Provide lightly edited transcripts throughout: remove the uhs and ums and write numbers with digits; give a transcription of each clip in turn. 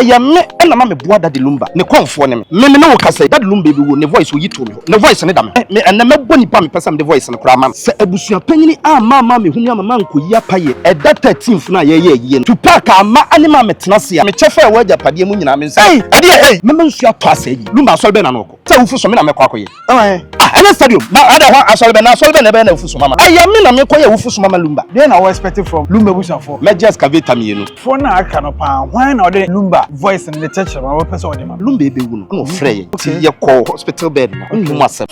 am me and mamma boa that the Lumba. Ne Komfo name. Me no can say that Lumba be ne voice will you to me. The voice and them. Me and the bony pam person the voice and craman. Say Abusuapanin mama me whom your man could ya pay at that 13th na ye to pack a ma anima metnasia. Me chefa word ya padiamun and say, hey, Mamma pass Lumba Solbenanoko. So for some me kwako ye. And stadium. Now other one Asolbena Solbena Fus mama. I am in a me koya Fus mama Lumba. Then I was expecting from Lumba Busan for. Me just cavita me you. For now I cannot why not the Lumba voice in the church of our person Lumba be no frey. You call hospital bed. Only myself.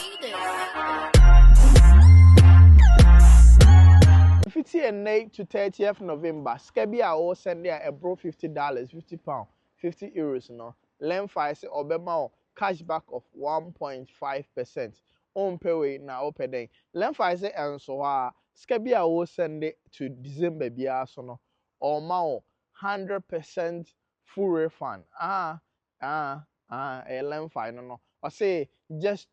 And 8 to 30th November, Skebia will send there a bro $50, £50, €50 no. Lemfi say Obama cashback of 1.5%. On pay now open day. Lemfi say and so Skebia will send it to December biaso no. Or mao 100% full refund. A Lemfi no. I say just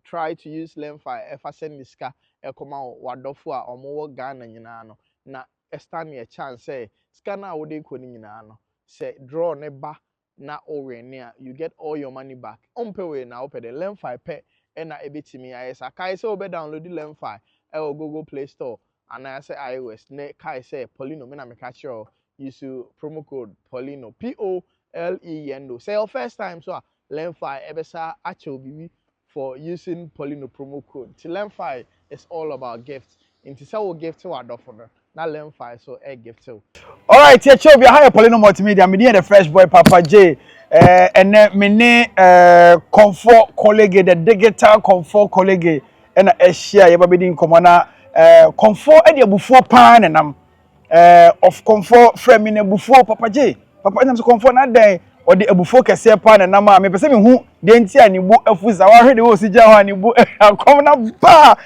try to use Lemfi if I send this car. Ekoma wadofo a omo Ghana nyina no na stand a chance say scanner wo dey koni nyina no say draw ne ba na owene a you get all your money back onpewe na open the Lemfi pe na ebetimi ayesa kai say obe download the Lemfi Google Play Store and I say iOS ne kai say Poleeno me na me catch you use promo code Poleeno Poleeno say your first time so Lemfi ebesa acho bibi for using Poleeno promo code till Lemfi. It's all about gifts. In this our gift to our daughter. Not Lemfi, so a gift too. All right, here show be higher Poleeno Multimedia. Me the fresh boy Papa J. And then me Komfo College, the digital Komfo College. And a share you be in common. Komfo e the Abusuapanin and of Komfo frame in before Papa J. Papa I'm so Komfo na day. Or the Abusuapanin kese pa na nama me pese me hu de nti ani bu afuza wa hwede wo si ja ho ani bu akom na ba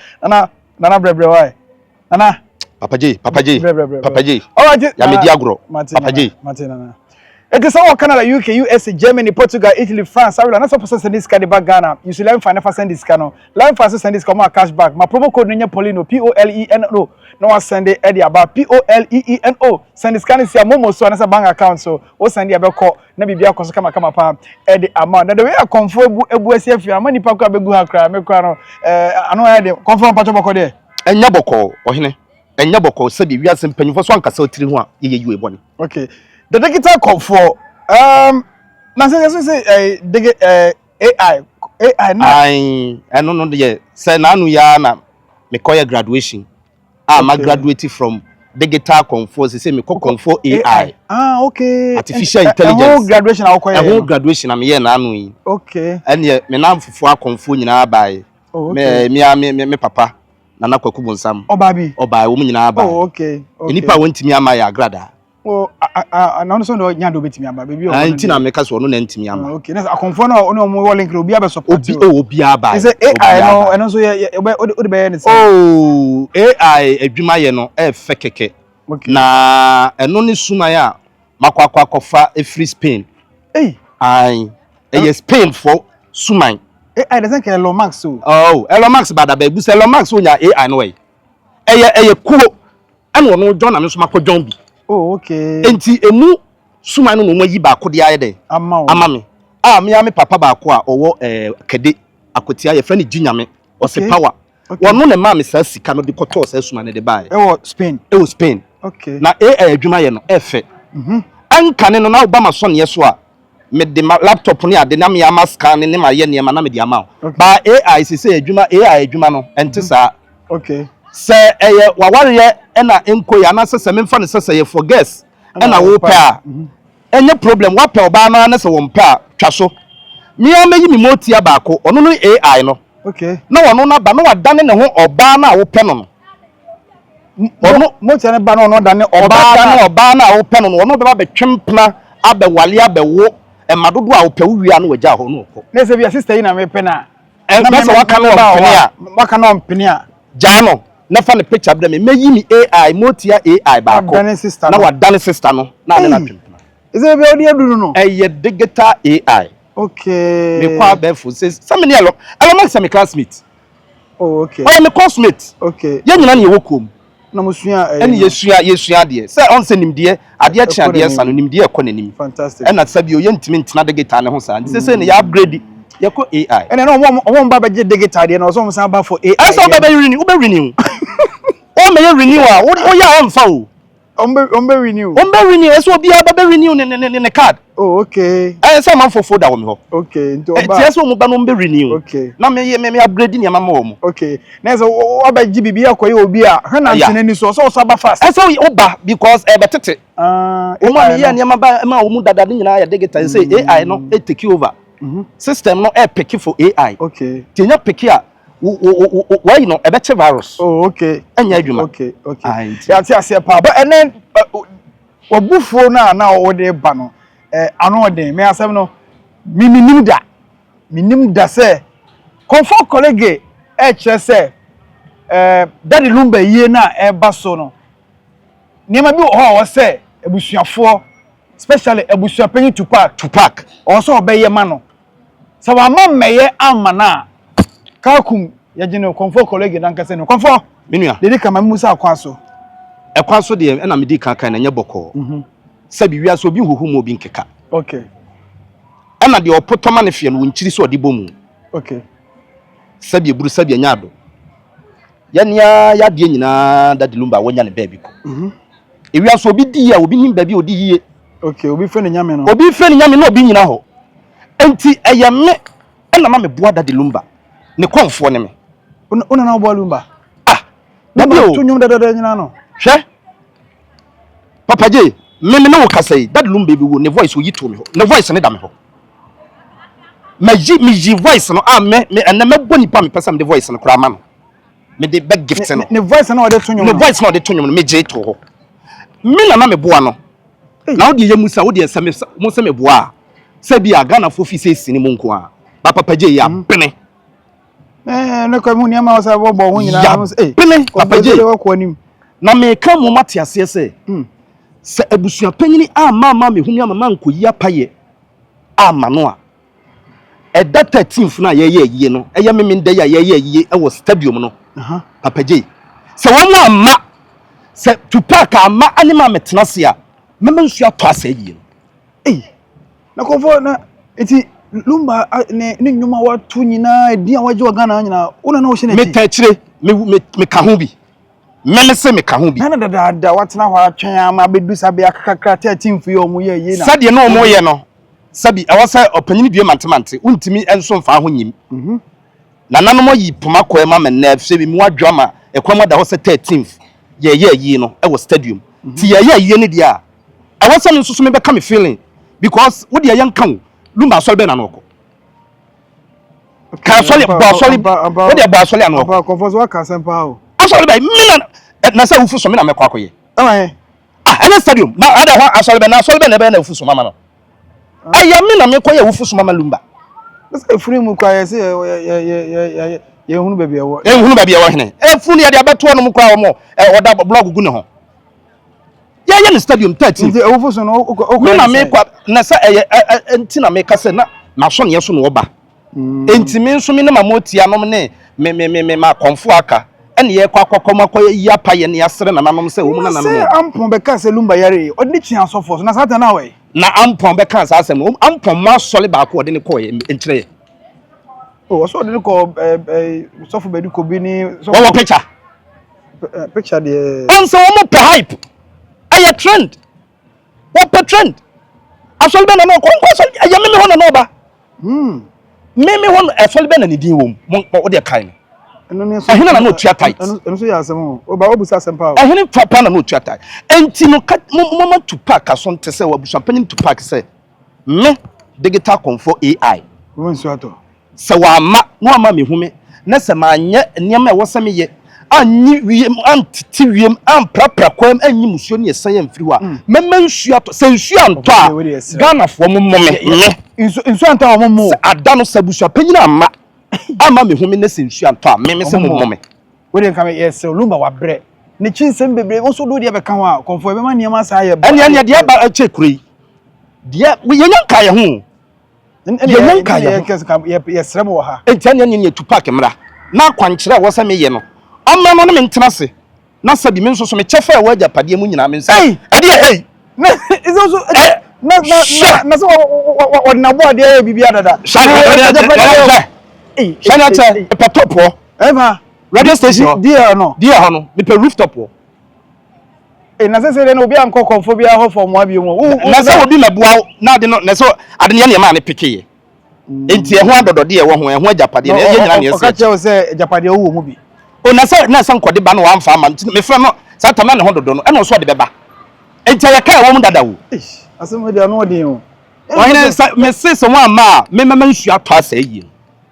nana brebre why nana Papa J all right ya me diagro Papa J nana it is all Canada UK USA Germany Portugal Italy France Ireland na so send this card back Ghana you should learn find send this card no learn fast send this come cash back my promo code nya Poleeno Poleeno no send it e about Poleeno send this can see momo so na bank account so o send e be call na bibia koso kama pa e the amount na the way Komfo ebu esi afia mani pa ko abegu ha kra me kra no ano ya de Komfo pacho boko de enya boko ohene enya boko se de wiase mpanyifo so ankasa otiri ho a ye yu eboni okay the digital Komfo na say AI na ai eno no de say na anu ya na me koya graduation ma graduate from digital Komfo say me Komfo AI okay artificial intelligence whole graduation I koya whole graduation am here na anu yi okay and ye me na fufu Komfo nyina bai me papa nana kwaku bonsam obabi wo nyina bai okay enipa wontimi ama ya grada no so no nya do betimi ama baby o ntina me ka so no na ntimi ama okay na Komfo no no mo link obi aba support obi aba is AI no eno so ye o de be ye AI adwuma ye no e fe keke na eno ni suman a makwakwakofa e free Spain Spain for suman AI doesn't care Elon Musk so Elon Musk bada ba bu se Elon Musk onya AI no we eye kuo eno no John na me so makodjon bi okay enti emu suman no mo yi ba kode aye de ama me me papa ba ko a owo kede akotia ye friend ginyame o se power wono ne ma me sa sika no de koto sa suman ne de bae Spain okay na AI adwuma ye no efe anka ne no na Obama so ne so a me de laptop ne ade na me ama scan ne ma ye ne ma na me de ama ba AI se adwuma AI adwuma no ente sa okay se eye waware na enko ya na se me mfa ne se ye for guess na wo pa enye problem wa pa oba na se wo mpa twa so me ameyi mi motia ba ko ono no AI no okay na wono na ba na wadane ne ho oba na wo pe no ono motia ne ba na ono dane oba na wo pe no ono be ba betwempna abewale abewo emadodo a wo pe wi anu wagya ho no ko na se bia sister yi na me pe na na se waka no mpene a jano na fa ne picture be me meyi mi AI motia AI ba ko na wadane sister no na ade na twempna is it be odi adunu no eye digital AI okay me kwa be fu say somebody Elon Musk my classmate okay my classmate okay ye nyina ne wokom na musua ene yesua de say on say nimde ade akya de sa no nimde ekononim fantastic ena sabi o yentim ntina de guitar ne ho sa say na ya upgrade yako AI ene no wo mba beje de guitar de na o so san ba for AI I so be renew o me renew a o ya amfa o ombe renew so obi aba renew ne card oh okay say man for folder wo me ho okay nto ba ti so mo ba no mbe renew okay na me upgrade ni mama wo mo okay na so oba gi bibia koye obi a hana ntene ni so aba fast so oba because e betete o ma me ye ne ma wo mu dada ni nyina ya digital say AI no e take over system no e pick for AI okay tinya pick a why you know e beche virus oh okay anya adwuma okay ya ti ase pa but enen obufuo na wo de ba no ano den me asem no minim da say Komfo College kire say daddy Lumba yie na e ba so no niam bi wo say ebusuafo especially Abusuapanin Tupac also obeye ma no so wa ma meye amana kakum ya jine Komfo College dan kase no Komfo menua de kama musa akwaso ekwaso de na medi kankan na nye boko sabi wiaso obi huhu obi nkeka okay na de opotoma ne fie no nchiri so de bomu okay sabi eburu sabi anyado ya de nyina daddy Lumba wonya ne baabi ko ewiaso obi di ya obi nim baabi odi yie okay obi fe ne nyame no na obi nyina ho enti eyeme na ma me boa daddy Lumba ne konfo ne me una na boa Lumba dabi o tunyum dada nyina no hwe papa je me no wo kasai daddy Lumba bi wo ne voice wo yito me ho ne voice ne da me ho mi voice no me na me boni pa me pesa me de voice no kura ma no me de beg gift no ne voice na o de tunyum ne voice na o de tunyum no me je to ho me na me boa no na wo de ye musa wo de se me boa se bi aga na fo fi se sini mu nko a ba papa je ya pene ne ko mu ni ama o sa bo ho nyina no pene papa je na me ka mu mate ase se se Abusuapanin ama me hunu ama nko yi apaye ama no a eda 13th na ye no eye memende ya ye e wo stadium no papa je se wo ama se Tupac ama anima metena se a mema nsu ato asa yi no na Komfo na eti Lumba ne nyuma watu nyina edi a waje Ghana nyina una na wo hye na me ta kire me ka ho bi meme se me ka ho bi na dada watena ho atwen ama bedu sabe akakakra 13th ye omo ye na sade no omo ye no sabi awasa opanyin bie mantemante untimi enso mfa ho nyim na nanom yi poma ko ema me na afse bi mu adwama ekwama da ho se 13th ye yi no e wo stadium ti ye yi ne dia awasa no so me be ka me feeling because wo dia yan kan Lumba so be na no ko ka so le bo so le wo dia bo so le na no Komfo so ka sempa o asole be me na sa wufu so me na me kwa koye ene stadium na ada ho asole be na be na wufu so mama no ayame na me koye wufu so mama Lumba se free mu kwa ye se ye hunu baabi e wo hene funu ye de abeto no mu kwa wo oda blog gu ne ho ye ne stadium 13 nti wufu so no me na me kwa na sa enti na me ka se na so ne so no oba enti me nso me ne mamotia no ne me ma Komfo aka ene ye kwa kokoma kwa yi apaye ne asere na nanom se wo mu na nanom se ampon be ka se Lumba yare odi twa so for na sata na we na ampon be kan sa asem ampon ma sole ba ko de ne ko enkyere oh so de ko so for be ko bi ni so wo picture de on so wo pe hype ay trend wo pe trend asole be na no ko asole ya me ho na no ba me ho asole be na ni din wo mo de kan eno ne so ehina na no tua tight eno so ya asem o ba obusa asem pa ehina papa na no tua tight enti no mama Tupac aso nte se Abusuapanin Tupac se me digital Komfo AI wo nsu ato se wa ma no ama me hume na se ma anye niam e wo se me ye anyi wiem antiti wiem amprapra kwam anyi musuo ne esan ya mfiri wa mema nsu ato se nsu anto a Ghana fo momme nsu anto a momo ada no Abusuapanin ama me hume na se nsu anto a meme se momme we dey come yes Lumba wa bre ne chinsem bebre won so do de be kan wa Komfo be ma niam asa ye ene de ba ache kuri de we yenyan ka ye ho yenyan ka ye ye srem wo ha enti ene Tupac mra na kwankire wo se me ye no amma no me ntena se na sabi me nso so me chefa e waja pade mu nyina me nsa hey hey na is also na so na bo ade e bibia dada shana petopo ema radio station dia no me pe rooftop wo na se no obi anko Komfo bia ho for mo abi mu na se obi mabua na ade no na so ade ne ma ne pekeye enti e ho adodode e wo ho e ho ajapade e nyina ne ese o ka che o se ajapade wo mu bi o na se nkode ba no wa mfa ma me fra no sa tama ne ho dodo no e no so de beba enti ya ka wo mu dada wo asem de no odin o why me say someone ma me nsu ato asayi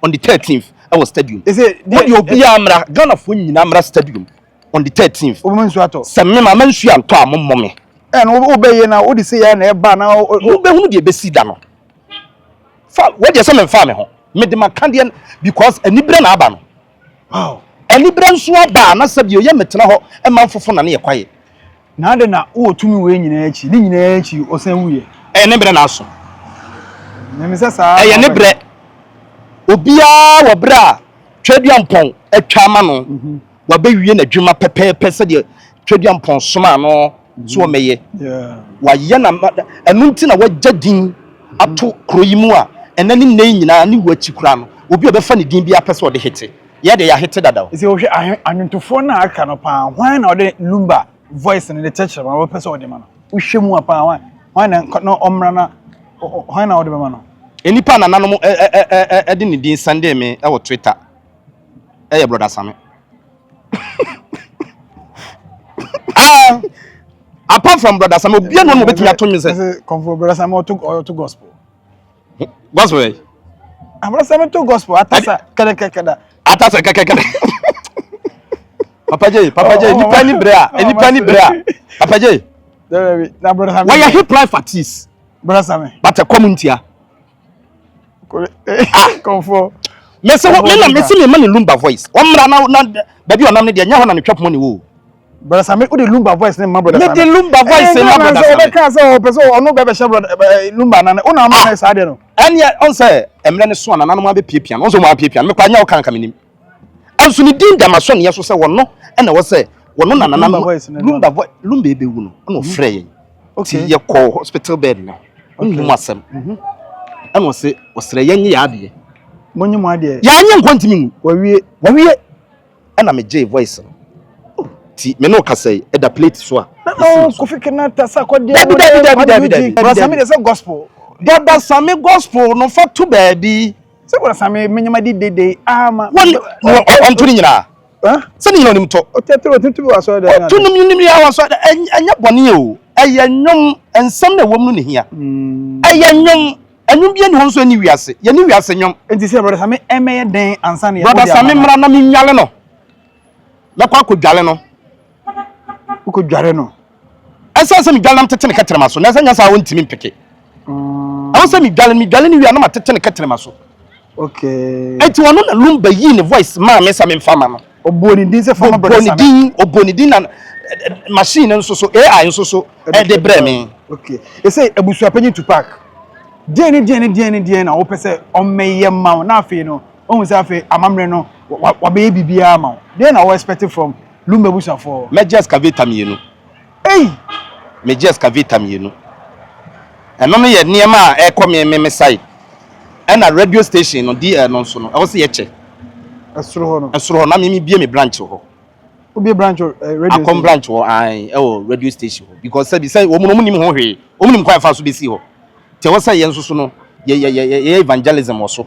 on the 13th I was stadium what you be amra Ghana fo nyina amra stadium on the 13th o nsu ato se me ma nsu anto amommo me no o be ye na o di say ya na e ba na o be hu de be si da no fa we dey say me fa me ho me de makande because anibere na aba no wow anibere nso aba na sabi o ye metena ho e man fofo na ne ye kwaye na de na o tumi we nyina achi ni nyina achi o san wuye anibere na aso me se sa ye ne bre obia wo bra twaduampon atwa ma no wa be wie na dwuma pepepe se de twaduampon soma no so meye wa ye na enu nti na wagya din ato kroyimu a enani nne nyina ne wachi kura no obi obefa ne din bia pese ode hete ye de ya hete dada o ise o hwe anwentofo na aka no pa hwan na ode Lumba voice ne church ma wo pese ode ma no wo hwemu apa hwan na no omra na hwan na ode be ma no enipa na nanom de ne din Sunday me e wo Twitter e ye brother Same apart from brother Same obi no betimi ato nwe se Komfo brother Same to gospel gospel brother Same to gospel atasa kada atasa kada Papa J nipa ni bra Papa J na brother Same why you hip life artist brother Same but a community Komfo Mese me man Lumba voice omra na baby onam ne de nya ho na ne twapom ne wo brother Same o de Lumba voice ne ma brother Same me de Lumba voice ne brother Same o ka say o person onu be she brother Lumba na o na ma sa de no anya on say emre ne so na nanom abepiepia no so mo apiepia me kwa nya wo kan ka menim anso ni din da maso ne yeso say wono e na wo say wono na nanom Lumba ebe wu no no frɛ yen okay ye call hospital bed no onu mu asem and was say osre yen ya ade monyi mu ade ya anya nkwantimi mu wawie and am J voice ti me no ka say e da plate so a no ko fikina ta sa ko de David brother Same dey say gospel brother Same gospel no for to baby say brother Same menyama di dede ama on to nyina se ni nyina to o tetro tuntu bi waso da tunum nim ya waso da anya bone o eye nwom ensam na wom no ne hia eye nwom enum bia ne ho so ani wiase ye ni wiase nwom enti say brother Same emeye den ansa ne brother Same mra na me nwale no na kwa ko dwale no uko dware no esa se mi dwale nam tete ne katrema so na esa nya sa won timi mpeke awon mi dwale ni wi na ma tete ne katrema so okay enti wono na Lumba yi ne voice ma me Same mfama no oboni din se fama brother Same oboni din na machine nso so AI nso so e de bre me okay e say Abusuapanin to park den na wo pese o meye ma na afi no o say afi amamre no wa be bibia ma den na wo expect from Lumba Abusuafo me just excavator mienu me just excavator mienu eno no ye niema e come me side and a radio station no di no so no e wo se ye che esoro ho na me bie me branch ho obi branch radio akom branch ho ai radio station ho because say wo mu nim ho hwe wo mu nim kwa fa so be si ho te wo say ye nso so no ye evangelism wo so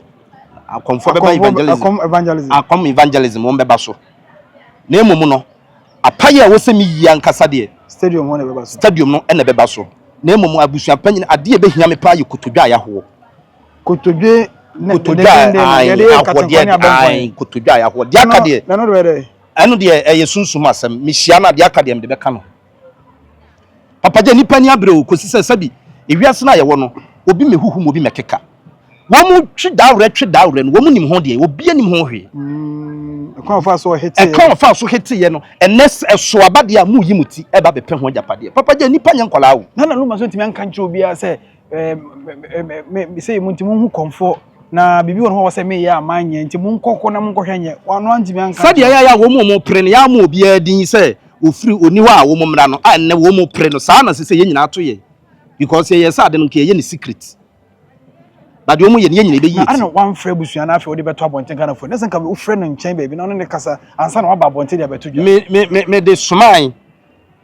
akomfo be ba akom evangelism wo be ba so na emum no apaye a wo se mi yi ankasa de stadium ho na be ba so stadium no na be ba so na emum Abusuapanin ade be hia me pa ye kotodwa ya ho kotodwe kotodwa ya ho de aka de na no de eno de eye sunsum asem mi hia na de aka de me be ka no papa je nipa ni abre o kosi se sabi ewiase na ye wo no obi mehuhu obi mekeka wo mu twi dawre no wo mu nim ho de obi anim ho hwe ekon fa so hete ye no enes eso abade a mu yimuti e ba bepe ho japade papa je nipa nya nkola wo na Lumba so ntimi anka nche obi a se me say mu ntimi hu Komfo na bibi won ho wo se me ya amanye ntimi nkokko na nkwohwenye wano antimi anka sade ya wo mu pre ne ya mu obi adin se ofiri oniwa a wo mmra no a ne wo mo pre no saa na sese ye nyina to ye because ye sa de no ke ye ni secret but wo mo ye nyina be yi I don't one frɛ busua na afɛ odi beto abonten kana fo nesen ka wo frɛ no nkyɛn baby na ne kasa ansa na waba abonten dia beto dwa me de suman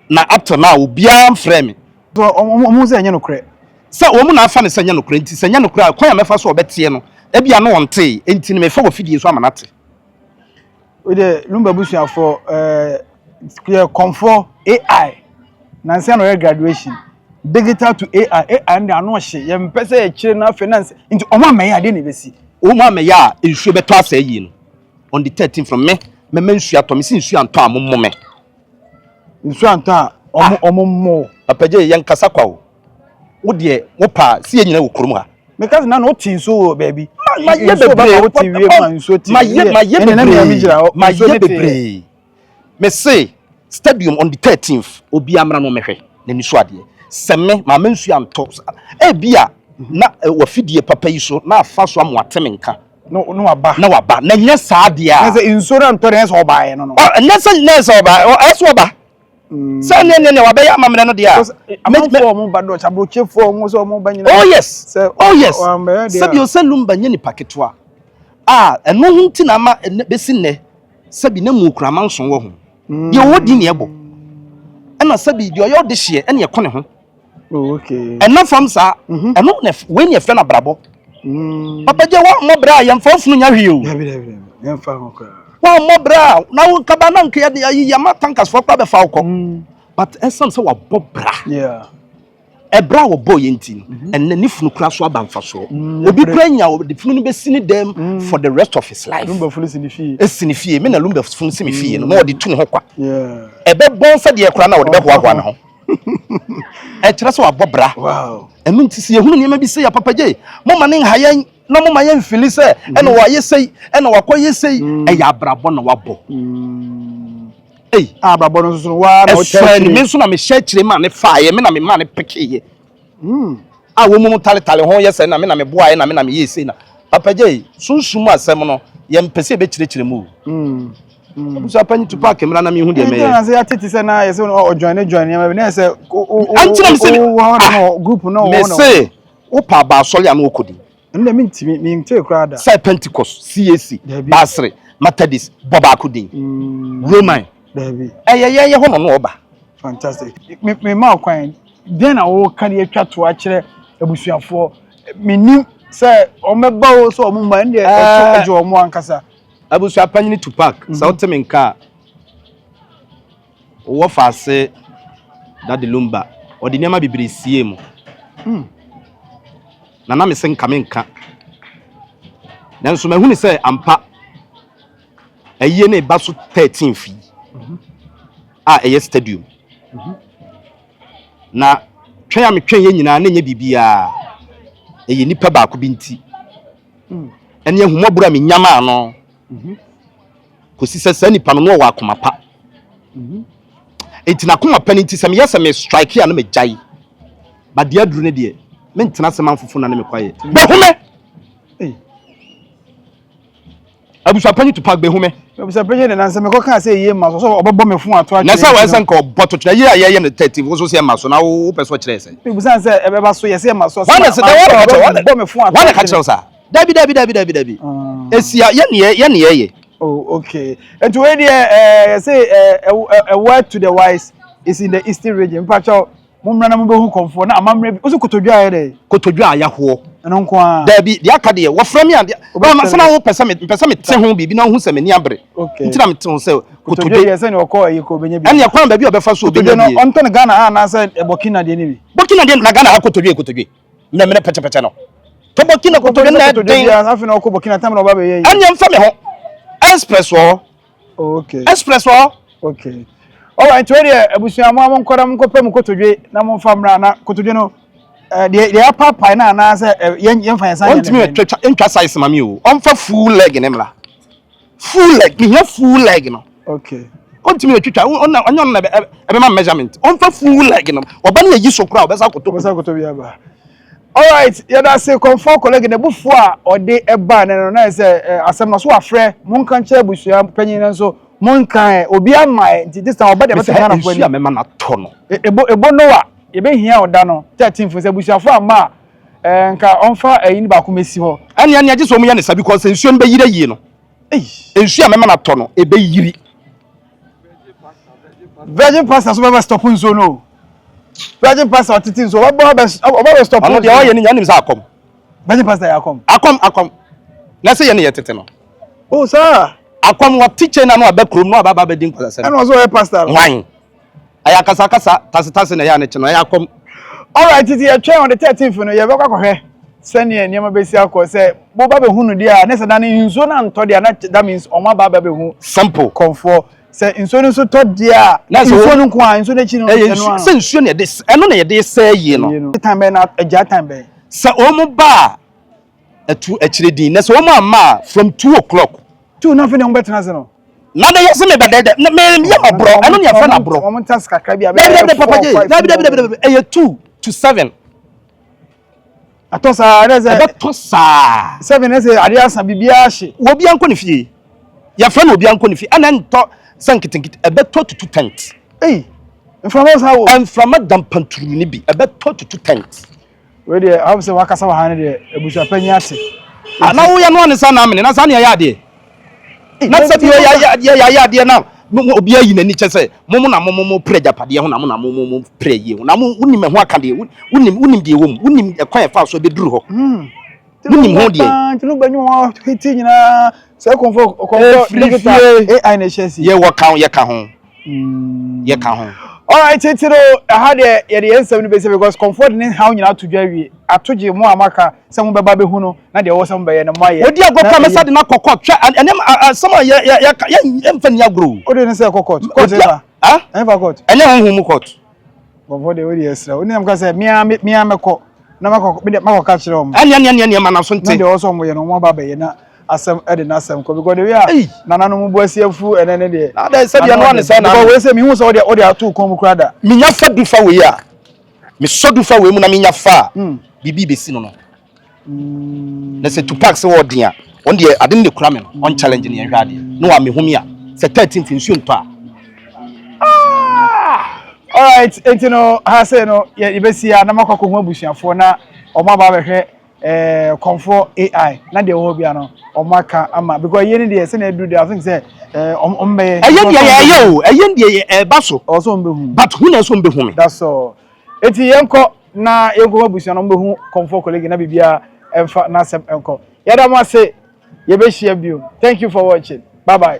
na up to now obia mfrɛ me so omo se enye no korɛ sɛ wo mo na afa ne sɛ nya no korɛ nti sɛ nya no korɛ kwan ya mefa so obetie no ebia no wonte enti ne mefa wo fidie so amanate we de Lumba busua for clear Komfo AI nansi na graduation digital to AI and ano hye ye mpese ye kire na finance into omo ameye ade na besi o mo ameye a ensuo beto asa yi no on the 13th from me nsuo ato me si nsuo anto amommo me nsuo anto a omo apaje ye nkasa kwa wo de wo pa si ye nyina wo kurum ha because na no tin so baby ma ye bebre wo ti wie ma nsuo ti ma ye bebre me say stadium on the 13th obi amra no mehwe na ni so ade seme ma mensu anto e bia na wa fidie papa yi so na afa so amoateme nka no waba na nya saa de a na say insurance to na so oba no na say oba eso oba say ne wa be ya mamre no de a amafo mo ba do chabrochefo mo so mo ba nyina oh yes sabi o se Lumba nye ni paketwa eno hunti na ma besi ne sabi na mu kura manson wo ho ye wodi ne ebo ena sabi de oyo de hye ene ye kone ho okay ena fam sa eno ne we ne fe na brabo papa je wa mo bra ye mfa ofunu nya hwe o ye mfa ho kra wa mo bra na wo kaba na nke ya ma tankas fo kra be fa wo but esam se wa bobra yeah ebra wo boy enti enne ni funu kura so abamfa so obi kura nya wo de funu no be sini dem for the rest of his life Lumba funu sini fie esini fie me na Lumba funu sini fie no mo de tu ne ho kwa yeah ebe bon sa de kura na wo de be hoahoa na ho e kire so abobra wow enu nti se ehunu ne ma bi se ya papa je mo ma ne hayan na mo ma ye mfili se ene wa ye sei ene wa kwa ye sei e ya abrabo na wabo ei abrabo no so wa na o cheri me so na me share chire ma ne faaye me na me ma ne pekeye wo mu tale ho ye se na me boa ye na me ye sei na papa je sunsum asem no ye mpese be chire mu Abusuapanin to park emra na me hu de me na say atiti se na ye se o join me na say antina me se group no me say wo pa ba asole an okodi nna me ntimi me nte kra da say Pentecost CAC Basre Methodist boba akodi Roman David ye ho no oba fantastic me ma kwan den na wo ka de atwa to a kire abusuafo menim say o meba wo so o mu ma nde ejo o mu ankasa Abusuapanin to park sa oteme nka wo fa se that the Lumba o de nema bibire sie mu na me se nka me nka nanso mahuni se ampa aye ne ba so 13 fi eye stadium na twen ya me twen ye nyina na nya bibia eye nipa ba ko binti ene ahumobura me nyama no kosi sesa nipa no wa akomapa etina komapa ni nti se me yesa me strike ya no me jai ba de aduru ne de me ntena se manfofo na ne me kwaye be home Abusuapanin to park be home Abusuapanin na nse me ko kan say ye ma so obebo me fun ato a na sa wa san ka oboto twa ye aye ne 30 wo so se ma so na wo peso kire se me busan say e be ba so ye se ma so wana se da wa ka me fun ato wana ka kire sa dabi esia ye ne ye oh okay and to where there say a word to the wise is in the eastern region pacho mumra na mbehu Komfo na amamre oso kotodwa aye dey kotodwa ayaho eno nko a dabi de aka de wo frame ya ba ma sana wo pesa me te ho bibi na hu se me ni abre ntina me te ho se kotodwa ye se ne okọ aye ko benya bi ene ya kwan ba bi obefa so obenya bi no onto ne Ghana na say Burkina de ni bi Burkina de na Ghana ha kotodwa na me pete no to Burkina kotodwa na den afi na okọ Burkina tam na oba be ye anya mfa me ho express wo okay express wo okay all right where abusuamu amon kwara mkopem kotodwe na monfa mra na kotodwe no de papa na say yen fa yansan ntimi entwa size mami o onfa full leg ne mra full leg me full leg no okay ntimi etwa onyo na be ma measurement onfa full leg no oba na yi sokura obesa koto bi aba all right ya da say Komfo College ne bufo a ode eba ne no na say asem no so afre monka nche abusua panyin so Monkan obi ama this time obade better kind of when you mema na to no ebo no wa ye be hia oda no 13 fo se busuafo ama nka onfa ayin ba ko mesi ho ane age so mu ya ne sabi because nsuo no be yire yie no nsuo a mema na to no e be yiri virgin pastor so be stop nsuo no virgin pastor titin so oba stop no de o ye ni nya nim sa akom virgin pastor ya akom na se ye ne ye tete no oh sir akom wa teacher na no abakrom no ababa bedin kwasa and also a pastor wan aya kasa tase na ya ne che no ya akom all right it you train on the 13th no ye be kwakohwe sene niam be si akọ say bo ba be hunu dia na se dan nso na nto dia na that means omo ba be hu simple comfort say nso nso to dia nso no ko an nso na chi no eno se nsuo ne de eno na ye de say yi no time na agya time be se omo ba atu akire din na se omo ama from 2 o'clock 2 na fe ne mbetena se no na de yesi me bedede me ye mabro eno ne ya fa na bro omo task kakra bia be papa je na bi 2 to 7 atosa na se tosa 7 na se ade asa bibia hye obi anko ne fie ya fa na obi anko ne fie ana nto sanketenkete to to tent from us how and from madam panturu ni bi to to tent we dey how say wakasa wa han dey Abusuapanin ate na wo ya no ne sa na amene na sa ne ya de na se bi ya de na obi ayi nani che se mo na mo preja pade ho na mo preye ho na mo unim ho aka de unim de wo mu unim ekwan e fa so be duru ho unim ho de tinu banyu ho hiti nyina se Komfo AI na chesi ye wo kan ye ka ho all right titiro ha de ye de ensem ni be se because Komfo ni how nyina to dwa wi atoje mo amaka se mo beba be hu no na de wo se mo be ye na mo ye odi agokwa me sade na kokot twa enem some ye emfa ni agro odi ni se kokot eba enfa court enye hu mu court Komfo de odi esra oni am ka se mia meko na makoka kire o anya ma na so nte na de wo so mo ye no mo ba be ye na asem ede na asem ko because the way nana no mu buasi afu ene de na da se bia no ne se na because we say mi hu so ode atu kom krada mi nya fa du fa we ya mi so du fa we mu na mi nya fa bibi be si no na se Tupac se wo dia on de adem de kura me no on challenge ne hwa de no wa me humi a se 13 finsu nto a all right etino ha say no ye be si ya na makoko hu abusuafo na o ma ba be hwe Komfo AI na de wo bia no o maka ama because ye ni de se na do de I think say ombe ayen de ba so also ombe hu but who na so ombe hu me that's all eti yenko na yenko abusia no ombe hu Komfo College na bibia emfa na sem enko yada ma say ye be share bio thank you for watching bye bye